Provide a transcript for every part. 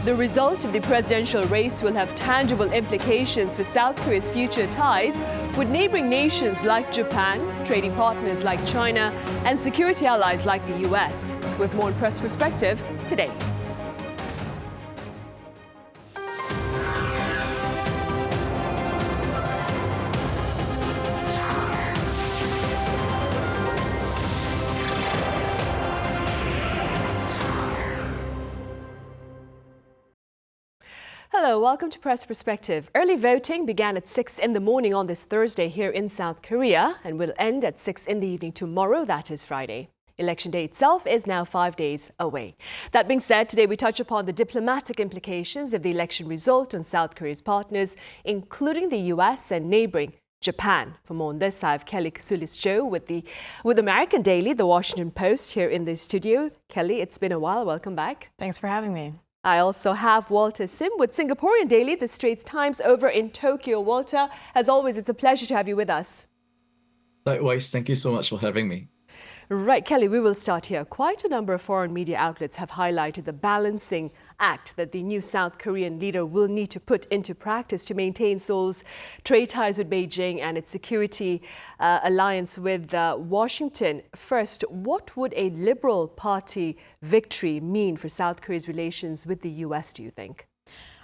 The result of the presidential race will have tangible implications for South Korea's future ties with neighboring nations like Japan, trading partners like China, and security allies like the U.S. With more on Press Perspective today. Hello, welcome to Press Perspective. Early voting began at 6 in the morning on this Thursday here in South Korea and will end at 6 in the evening tomorrow, that is Friday. Election day itself is now 5 days away. That being said, today we touch upon the diplomatic implications of the election result on South Korea's partners, including the U.S. and neighboring Japan. For more on this, I have Kelly Kasulis Cho with American Daily, The Washington Post, here in the studio. Kelly, it's been a while. Welcome back. Thanks for having me. I also have Walter Sim with Singaporean Daily, The Straits Times, over in Tokyo. Walter, as always, it's a pleasure to have you with us. Likewise, thank you so much for having me. Right, Kelly, we will start here. Quite a number of foreign media outlets have highlighted the balancing act that the new South Korean leader will need to put into practice to maintain Seoul's trade ties with Beijing and its security alliance with Washington. First, what would a Liberal Party victory mean for South Korea's relations with the U.S., do you think?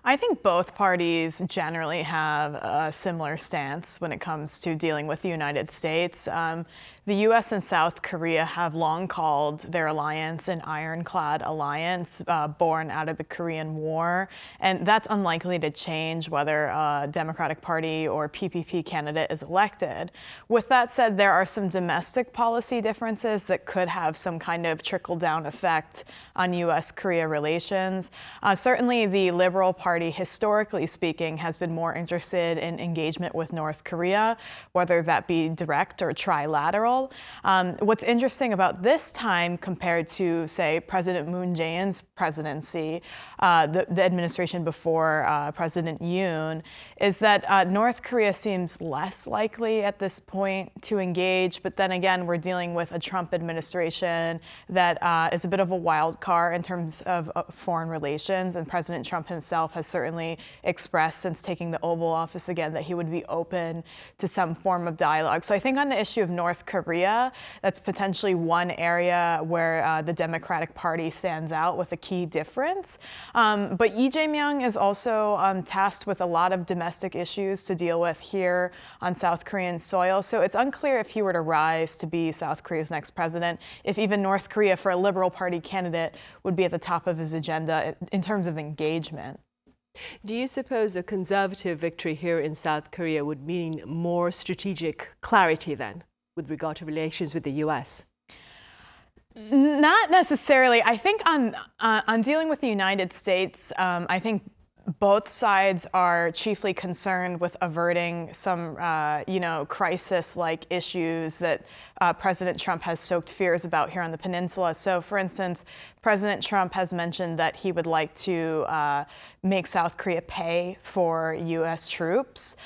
I think both parties generally have a similar stance when it comes to dealing with the United States. The U.S. and South Korea have long called their alliance an ironclad alliance born out of the Korean War, and that's unlikely to change whether a Democratic Party or PPP candidate is elected. With that said, there are some domestic policy differences that could have some kind of trickle-down effect on U.S. Korea relations. Certainly, the Liberal Party, historically speaking, has been more interested in engagement with North Korea, whether that be direct or trilateral. What's interesting about this time compared to, say, President Moon Jae-in's presidency, the administration before President Yoon, is that North Korea seems less likely at this point to engage. But then again, we're dealing with a Trump administration that is a bit of a wild card in terms of foreign relations. And President Trump himself has certainly expressed since taking the Oval Office again that he would be open to some form of dialogue. So I think on the issue of North Korea, that's potentially one area where the Democratic Party stands out with a key difference. But Lee Jae-myung is also tasked with a lot of domestic issues to deal with here on South Korean soil. So it's unclear if he were to rise to be South Korea's next president, if even North Korea for a Liberal Party candidate would be at the top of his agenda in terms of engagement. Do you suppose a conservative victory here in South Korea would mean more strategic clarity then with regard to relations with the U.S.? Not necessarily. I think on dealing with the United States, I think both sides are chiefly concerned with averting some, crisis-like issues that President Trump has stoked fears about here on the peninsula. So, for instance, President Trump has mentioned that he would like to make South Korea pay for U.S. troops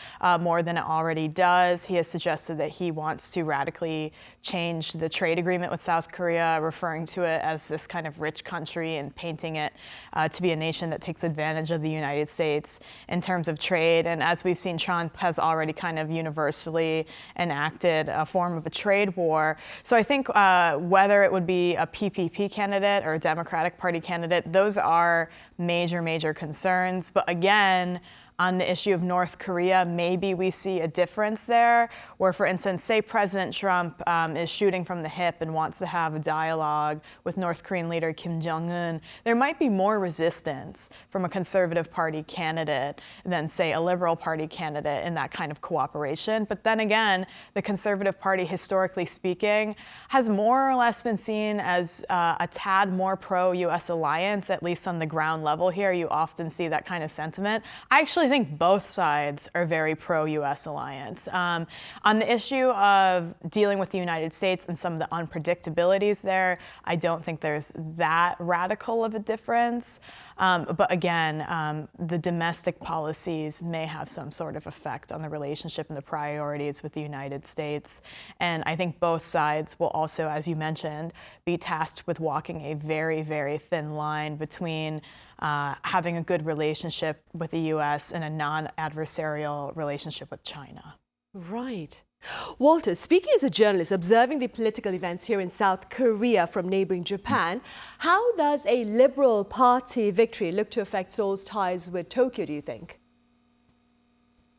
more than it already does. He has suggested that he wants to radically change the trade agreement with South Korea, referring to it as this kind of rich country and painting it to be a nation that takes advantage of the United States in terms of trade. And as we've seen, Trump has already kind of universally enacted a form of a trade war. So I think whether it would be a PPP candidate or a Democratic Party candidate, those are major concerns. But again, on the issue of North Korea, maybe we see a difference there, where, for instance, say President Trump is shooting from the hip and wants to have a dialogue with North Korean leader Kim Jong-un, there might be more resistance from a Conservative Party candidate than, say, a Liberal Party candidate in that kind of cooperation. But then again, the Conservative Party, historically speaking, has more or less been seen as a tad more pro-U.S. alliance, at least on the ground level here. You often see that kind of sentiment. I actually think both sides are very pro-U.S. alliance. On the issue of dealing with the United States and some of the unpredictabilities there, I don't think there's that radical of a difference. But again, the domestic policies may have some sort of effect on the relationship and the priorities with the United States. And I think both sides will also, as you mentioned, be tasked with walking a very, very thin line between having a good relationship with the U.S. and a non-adversarial relationship with China. Right. Walter, speaking as a journalist observing the political events here in South Korea from neighboring Japan, how does a Liberal Party victory look to affect Seoul's ties with Tokyo, do you think?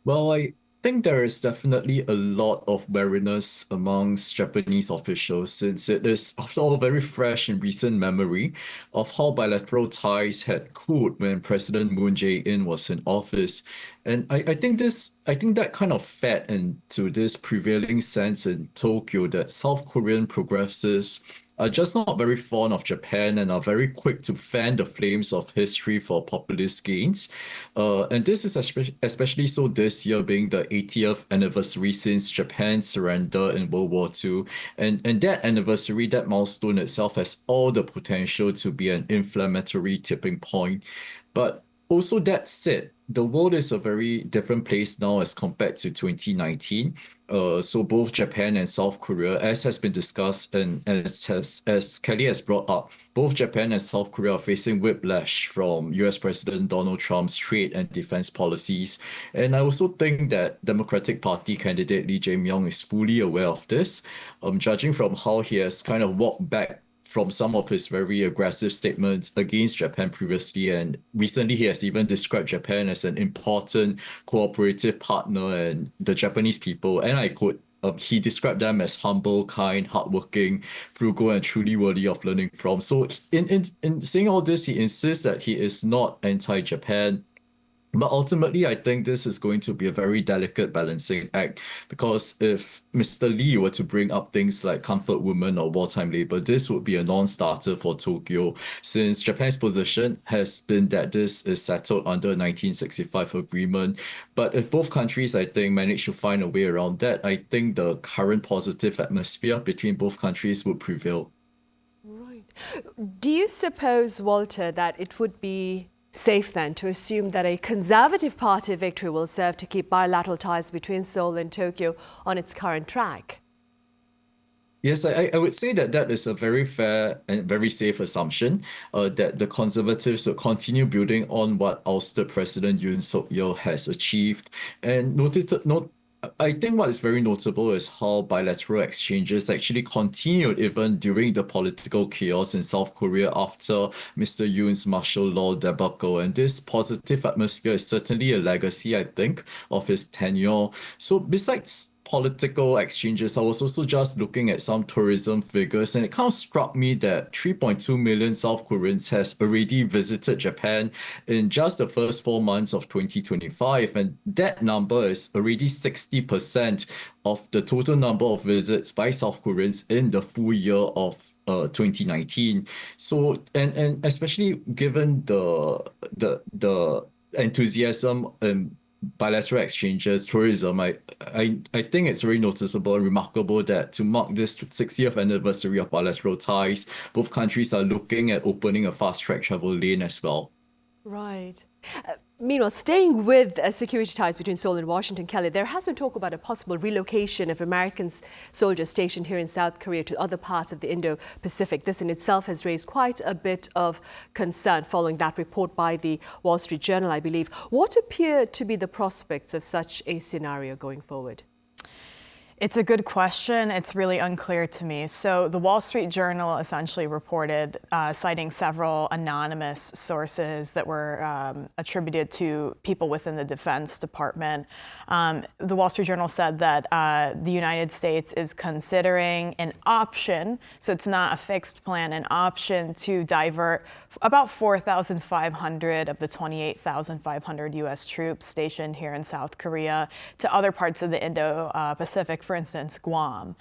Well, I think there is definitely a lot of wariness amongst Japanese officials since it is, after all, very fresh in recent memory of how bilateral ties had cooled when President Moon Jae-in was in office. And I think that kind of fed into this prevailing sense in Tokyo that South Korean progressives are just not very fond of Japan and are very quick to fan the flames of history for populist gains. And this is especially so this year being the 80th anniversary since Japan's surrender in World War II. And that anniversary, that milestone itself has all the potential to be an inflammatory tipping point. But also that said, the world is a very different place now as compared to 2019. So both Japan and South Korea, as has been discussed and as Kelly has brought up, both Japan and South Korea are facing whiplash from U.S. President Donald Trump's trade and defense policies. And I also think that Democratic Party candidate Lee Jae-myung is fully aware of this, judging from how he has kind of walked back from some of his very aggressive statements against Japan previously. And recently, he has even described Japan as an important cooperative partner and the Japanese people. And I quote, he described them as humble, kind, hardworking, frugal, and truly worthy of learning from. So in saying all this, he insists that he is not anti-Japan. But ultimately, I think this is going to be a very delicate balancing act because if Mr. Lee were to bring up things like comfort women or wartime labor, this would be a non-starter for Tokyo, since Japan's position has been that this is settled under a 1965 agreement. But if both countries, I think, manage to find a way around that, I think the current positive atmosphere between both countries would prevail. Right. Do you suppose, Walter, that it would be safe then to assume that a Conservative Party victory will serve to keep bilateral ties between Seoul and Tokyo on its current track? Yes, I would say that that is a very fair and very safe assumption, that the Conservatives will continue building on what ousted President Yoon Suk-yeol has achieved. And I think what is very notable is how bilateral exchanges actually continued even during the political chaos in South Korea after Mr. Yoon's martial law debacle. And this positive atmosphere is certainly a legacy, I think, of his tenure. So besides political exchanges, I was also just looking at some tourism figures, and it kind of struck me that 3.2 million South Koreans has already visited Japan in just the first 4 months of 2025, and that number is already 60% of the total number of visits by South Koreans in the full year of 2019. So and especially given the enthusiasm and bilateral exchanges, tourism, I think it's very noticeable and remarkable that to mark this 60th anniversary of bilateral ties, both countries are looking at opening a fast-track travel lane as well. Right. Meanwhile, staying with security ties between Seoul and Washington, Kelly, there has been talk about a possible relocation of American soldiers stationed here in South Korea to other parts of the Indo-Pacific. This in itself has raised quite a bit of concern following that report by the Wall Street Journal, I believe. What appear to be the prospects of such a scenario going forward? It's a good question. It's really unclear to me. So the Wall Street Journal essentially reported, citing several anonymous sources that were attributed to people within the Defense Department. The Wall Street Journal said that the United States is considering an option, so it's not a fixed plan, an option to divert about 4,500 of the 28,500 U.S. troops stationed here in South Korea to other parts of the Indo-Pacific for instance, Guam.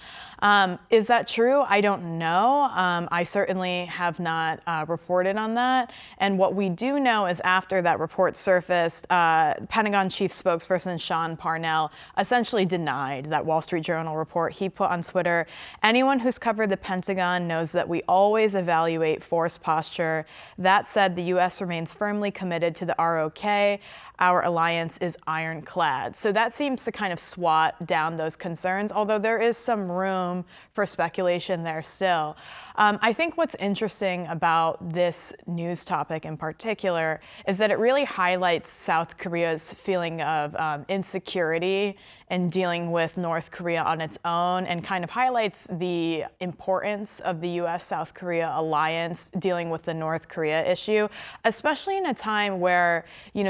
Is that true? I don't know. I certainly have not reported on that. And what we do know is after that report surfaced, Pentagon chief spokesperson Sean Parnell essentially denied that Wall Street Journal report. He put on Twitter, anyone who's covered the Pentagon knows that we always evaluate force posture. That said, the U.S. remains firmly committed to the ROK. Our alliance is ironclad. So that seems to kind of swat down those concerns, although there is some room for speculation there still. I think what's interesting about this news topic in particular is that it really highlights South Korea's feeling of insecurity in dealing with North Korea on its own, and kind of highlights the importance of the U.S.-South Korea alliance dealing with the North Korea issue, especially in a time where,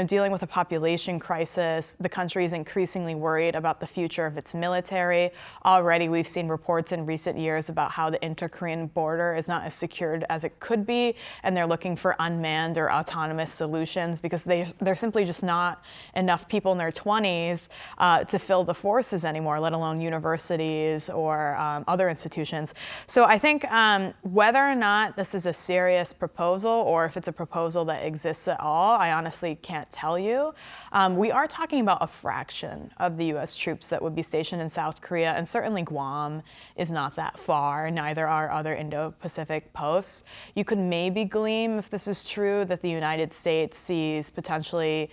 dealing with a population crisis, the country is increasingly worried about the future of its military. Already we've seen reports in recent years about how the inter-Korean border is not as secured as it could be, and they're looking for unmanned or autonomous solutions because they're simply just not enough people in their 20s to fill the forces anymore, let alone universities or other institutions. So I think whether or not this is a serious proposal or if it's a proposal that exists at all, I honestly can't tell you. We are talking about a fraction of the U.S. troops that would be stationed in South Korea, and certainly Guam is not that far, neither are other Indo-Pacific posts. You could maybe glean, if this is true, that the United States sees potentially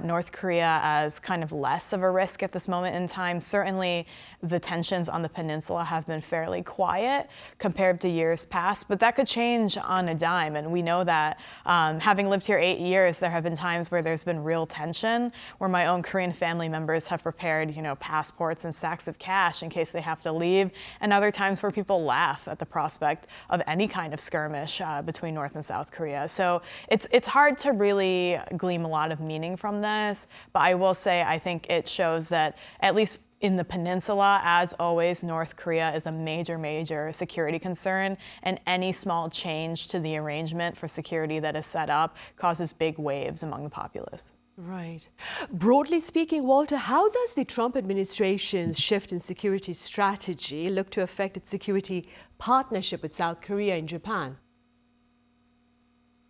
North Korea as kind of less of a risk at this moment in time. Certainly the tensions on the peninsula have been fairly quiet compared to years past, but that could change on a dime. And we know that having lived here 8 years, there have been times where there's been real tension, where my own Korean family members have prepared, passports and sacks of cash in case they have to leave, and other times where people laugh at the prospect of any kind of skirmish between North and South Korea. So it's hard to really glean a lot of meaning from this, but I will say I think it shows that at least in the peninsula, as always, North Korea is a major, major security concern, and any small change to the arrangement for security that is set up causes big waves among the populace. Right. Broadly speaking, Walter, how does the Trump administration's shift in security strategy look to affect its security partnership with South Korea and Japan?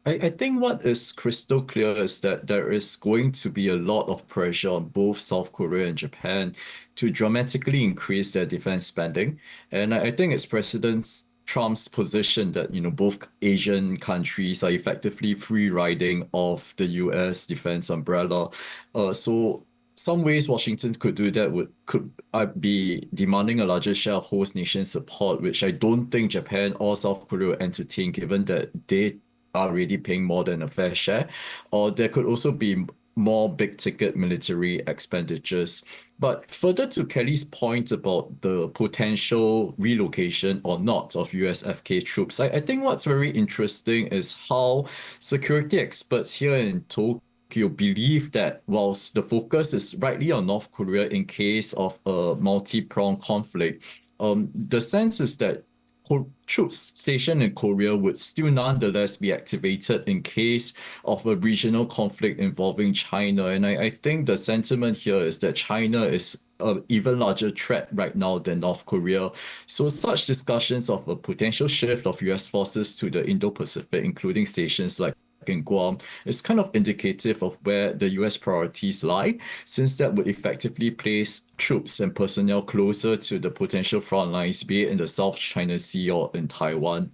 I think what is crystal clear is that there is going to be a lot of pressure on both South Korea and Japan to dramatically increase their defense spending. And I think it's President Trump's position that, both Asian countries are effectively free riding of the US defense umbrella. So some ways Washington could do that could be demanding a larger share of host nation support, which I don't think Japan or South Korea will entertain, given that they are already paying more than a fair share. Or there could also be more big-ticket military expenditures. But further to Kelly's point about the potential relocation or not of USFK troops, I think what's very interesting is how security experts here in Tokyo believe that whilst the focus is rightly on North Korea in case of a multi-pronged conflict, the sense is that troops stationed in Korea would still nonetheless be activated in case of a regional conflict involving China. And I think the sentiment here is that China is an even larger threat right now than North Korea. So such discussions of a potential shift of US forces to the Indo-Pacific, including stations like in Guam, is kind of indicative of where the US priorities lie, since that would effectively place troops and personnel closer to the potential front lines, be it in the South China Sea or in Taiwan.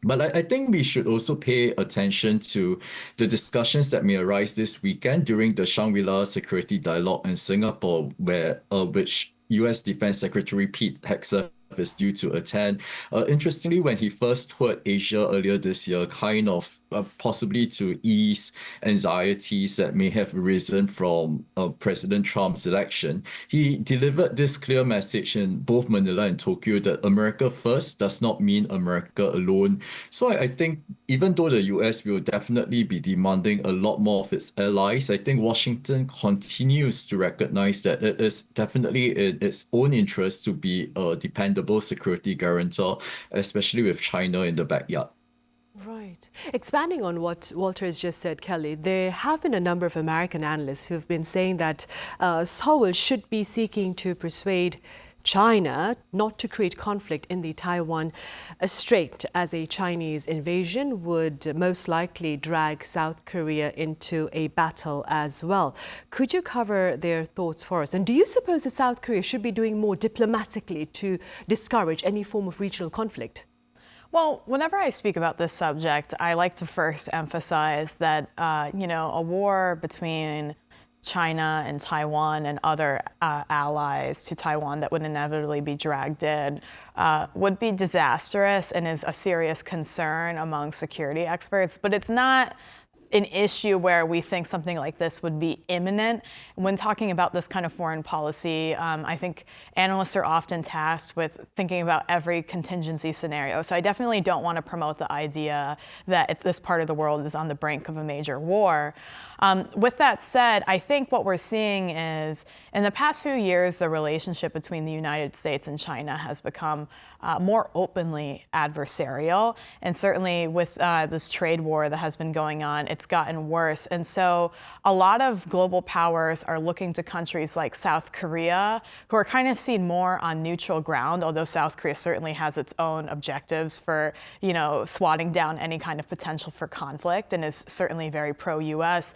But I think we should also pay attention to the discussions that may arise this weekend during the Shangri-La Security Dialogue in Singapore, which US Defense Secretary Pete Hegseth is due to attend. Interestingly, when he first toured Asia earlier this year, kind of possibly to ease anxieties that may have arisen from President Trump's election, he delivered this clear message in both Manila and Tokyo that America first does not mean America alone. So I think even though the US will definitely be demanding a lot more of its allies, I think Washington continues to recognize that it is definitely in its own interest to be a dependable security guarantor, especially with China in the backyard. Right. Expanding on what Walter has just said, Kelly, there have been a number of American analysts who've been saying that Seoul should be seeking to persuade China not to create conflict in the Taiwan Strait, as a Chinese invasion would most likely drag South Korea into a battle as well. Could you cover their thoughts for us? And do you suppose that South Korea should be doing more diplomatically to discourage any form of regional conflict? Well, whenever I speak about this subject, I like to first emphasize that, a war between China and Taiwan and other allies to Taiwan that would inevitably be dragged in would be disastrous and is a serious concern among security experts. But it's not an issue where we think something like this would be imminent. When talking about this kind of foreign policy, I think analysts are often tasked with thinking about every contingency scenario. So I definitely don't want to promote the idea that this part of the world is on the brink of a major war. With that said, I think what we're seeing is, in the past few years, the relationship between the United States and China has become more openly adversarial. And certainly with this trade war that has been going on, it's gotten worse. And so a lot of global powers are looking to countries like South Korea, who are kind of seen more on neutral ground, although South Korea certainly has its own objectives for, swatting down any kind of potential for conflict and is certainly very pro-US.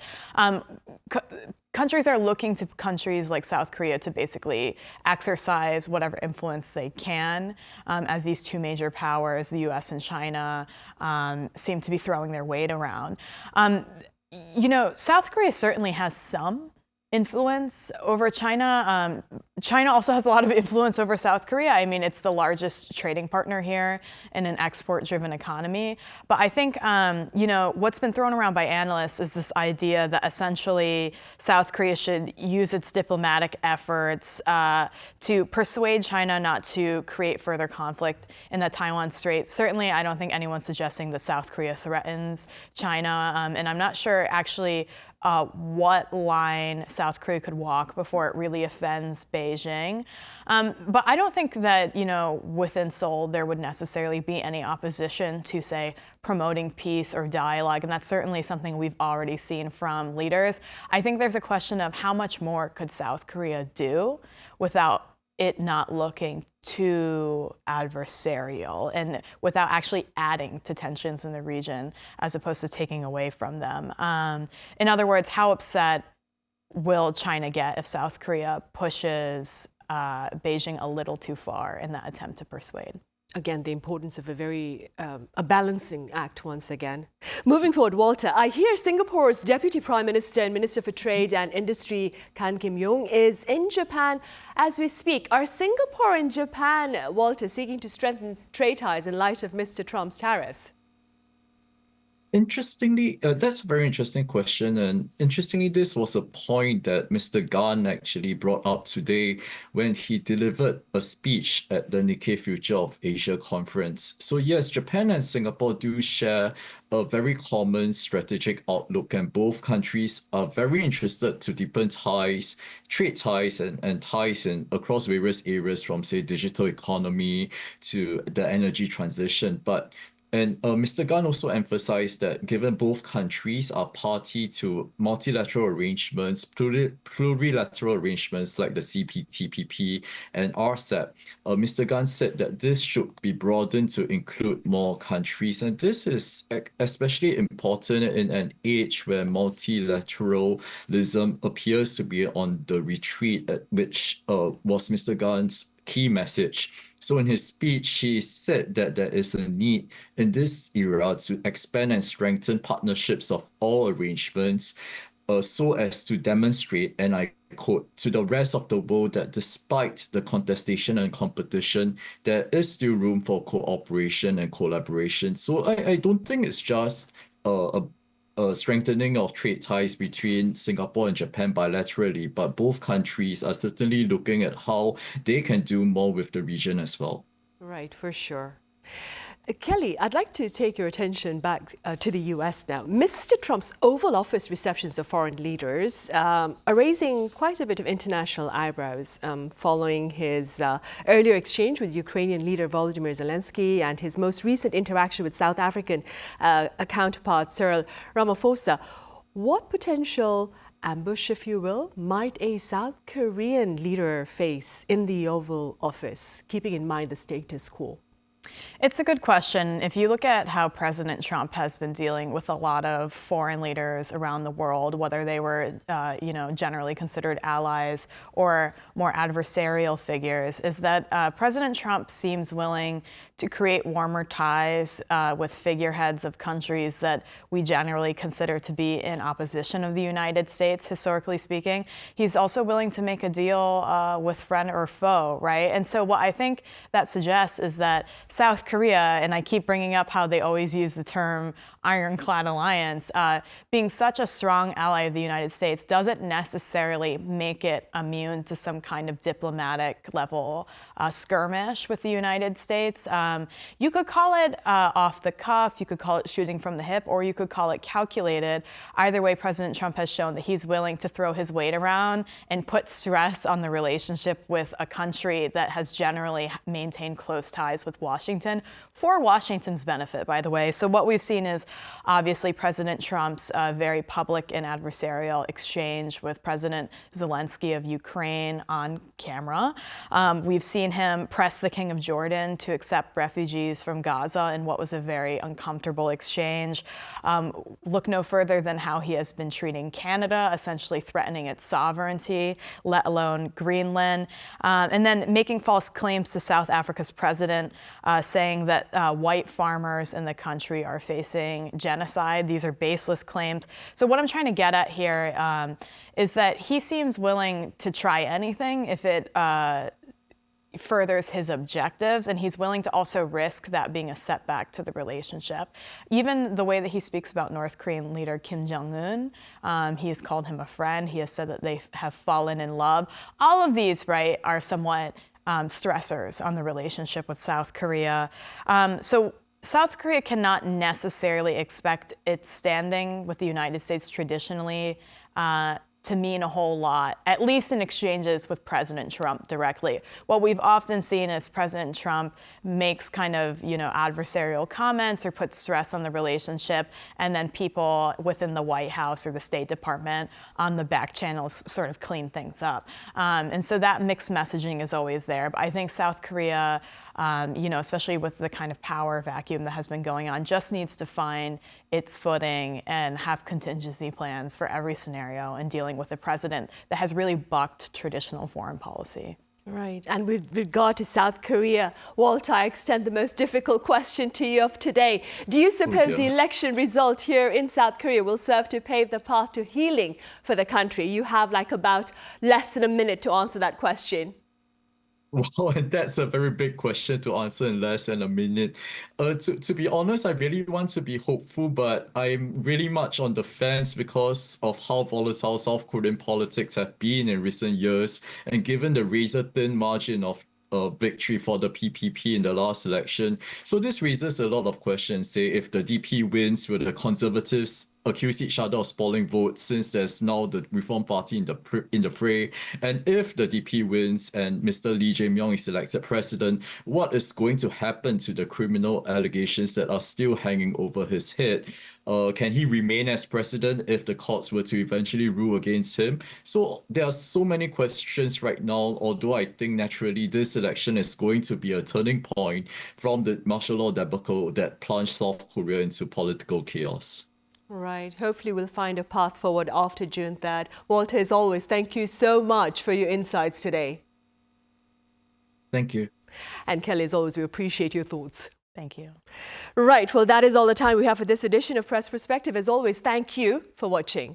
Countries are looking to countries like South Korea to basically exercise whatever influence they can, as these two major powers, the US and China, seem to be throwing their weight around. South Korea certainly has some influence over China. China also has a lot of influence over South Korea. I mean, it's the largest trading partner here in an export-driven economy. But I think, what's been thrown around by analysts is this idea that essentially South Korea should use its diplomatic efforts to persuade China not to create further conflict in the Taiwan Strait. Certainly, I don't think anyone's suggesting that South Korea threatens China. And I'm not sure actually what line South Korea could walk before it really offends Beijing. But I don't think that, within Seoul there would necessarily be any opposition to, say, promoting peace or dialogue. And that's certainly something we've already seen from leaders. I think there's a question of how much more could South Korea do without it not looking too adversarial and without actually adding to tensions in the region as opposed to taking away from them. In other words, how upset will China get if South Korea pushes Beijing a little too far in that attempt to persuade? Again, the importance of a balancing act once again. Moving forward, Walter, I hear Singapore's Deputy Prime Minister and Minister for Trade and Industry, Kan Kim-yong, is in Japan as we speak. Are Singapore and Japan, Walter, seeking to strengthen trade ties in light of Mr. Trump's tariffs? Interestingly, that's a very interesting question. And interestingly, this was a point that Mr. Gan actually brought up today when he delivered a speech at the Nikkei Future of Asia conference. So yes, Japan and Singapore do share a very common strategic outlook, and both countries are very interested to deepen ties, trade ties, and ties across various areas from, say, digital economy to the energy transition. And Mr. Gan also emphasized that given both countries are party to multilateral arrangements, plurilateral arrangements like the CPTPP and RCEP, Mr. Gan said that this should be broadened to include more countries. And this is especially important in an age where multilateralism appears to be on the retreat, which was Mr. Gan's key message. So in his speech, he said that there is a need in this era to expand and strengthen partnerships of all arrangements so as to demonstrate, and I quote, to the rest of the world that despite the contestation and competition, there is still room for cooperation and collaboration. So I don't think it's just a strengthening of trade ties between Singapore and Japan bilaterally, but both countries are certainly looking at how they can do more with the region as well. Right, for sure. Kelly, I'd like to take your attention back to the US now. Mr. Trump's Oval Office receptions of foreign leaders are raising quite a bit of international eyebrows following his earlier exchange with Ukrainian leader Volodymyr Zelensky and his most recent interaction with South African counterpart Cyril Ramaphosa. What potential ambush, if you will, might a South Korean leader face in the Oval Office, keeping in mind the status quo? It's a good question. If you look at how President Trump has been dealing with a lot of foreign leaders around the world, whether they were, generally considered allies or more adversarial figures, is that President Trump seems willing to create warmer ties with figureheads of countries that we generally consider to be in opposition of the United States, historically speaking. He's also willing to make a deal with friend or foe, right? And so what I think that suggests is that South Korea, and I keep bringing up how they always use the term ironclad alliance, being such a strong ally of the United States doesn't necessarily make it immune to some kind of diplomatic level skirmish with the United States. You could call it off the cuff, you could call it shooting from the hip, or you could call it calculated. Either way, President Trump has shown that he's willing to throw his weight around and put stress on the relationship with a country that has generally maintained close ties with Washington, for Washington's benefit, by the way. So what we've seen is obviously President Trump's very public and adversarial exchange with President Zelensky of Ukraine on camera. We've seen him press the King of Jordan to accept refugees from Gaza in what was a very uncomfortable exchange. Look no further than how he has been treating Canada, essentially threatening its sovereignty, let alone Greenland, and then making false claims to South Africa's president, saying that white farmers in the country are facing genocide. These are baseless claims. So what I'm trying to get at here is that he seems willing to try anything if it furthers his objectives, and he's willing to also risk that being a setback to the relationship. Even the way that he speaks about North Korean leader Kim Jong-un, he has called him a friend. He has said that they have fallen in love. All of these, right, are somewhat stressors on the relationship with South Korea. So South Korea cannot necessarily expect its standing with the United States traditionally to mean a whole lot, at least in exchanges with President Trump directly. What we've often seen is President Trump makes kind of, adversarial comments or puts stress on the relationship, and then people within the White House or the State Department on the back channels sort of clean things up. And so that mixed messaging is always there. But I think South Korea, especially with the kind of power vacuum that has been going on, just needs to find its footing and have contingency plans for every scenario in dealing with a president that has really bucked traditional foreign policy. Right. And with regard to South Korea, Walter, I extend the most difficult question to you of today. Do you suppose the election result here in South Korea will serve to pave the path to healing for the country? You have about less than a minute to answer that question. Wow, and that's a very big question to answer in less than a minute. To be honest, I really want to be hopeful, but I'm really much on the fence because of how volatile South Korean politics have been in recent years, and given the razor-thin margin of victory for the PPP in the last election. So this raises a lot of questions. Say, if the DP wins, will the Conservatives accuse each other of spoiling votes, since there's now the Reform Party in the fray? And if the DP wins and Mr. Lee Jae-myung is elected president, what is going to happen to the criminal allegations that are still hanging over his head? Can he remain as president if the courts were to eventually rule against him? So there are so many questions right now, although I think naturally this election is going to be a turning point from the martial law debacle that plunged South Korea into political chaos. Right. Hopefully we'll find a path forward after June 3rd. Walter, as always, thank you so much for your insights today. Thank you. And Kelly, as always, we appreciate your thoughts. Thank you. Right. Well, that is all the time we have for this edition of Press Perspective. As always, thank you for watching.